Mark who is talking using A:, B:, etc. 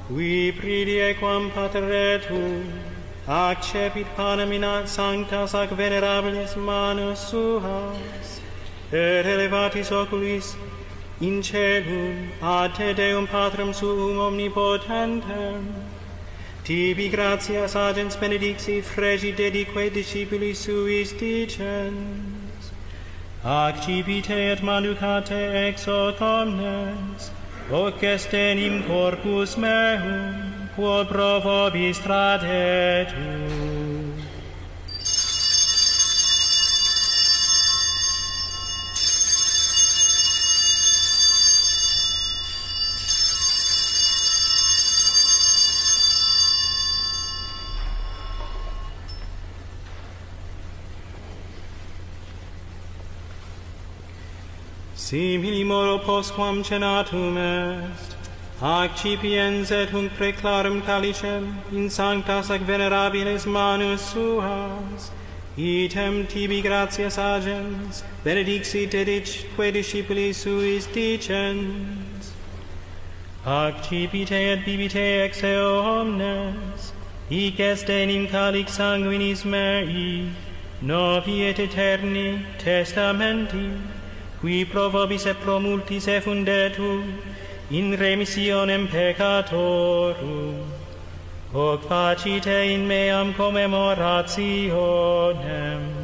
A: qui pridie quam pater tu, accepit panem in ad sanctas ac venerabilis manus suas, et elevatis oculis in celum ad te Deum Patrem suum omnipotentem, tibi gratias agens benedixi fregi dedique discipulis suis dicens, accipite et manucate ex hoc omnes, hoc est enim corpus meum, quod pro vobis tradetur. Simili modo postquam cenatum est, accipiens et hunc preclarum calicem in sanctas ac venerabiles manus suas, item tibi gratias agens, benedixit dedique discipulis suis dicens. Accipite et bibite ex eo omnes, hic est enim calix sanguinis mei, novi et eterni testamenti, qui pro vobis et pro multis effundetur in remissionem peccatorum, hoc facite in meam commemorationem.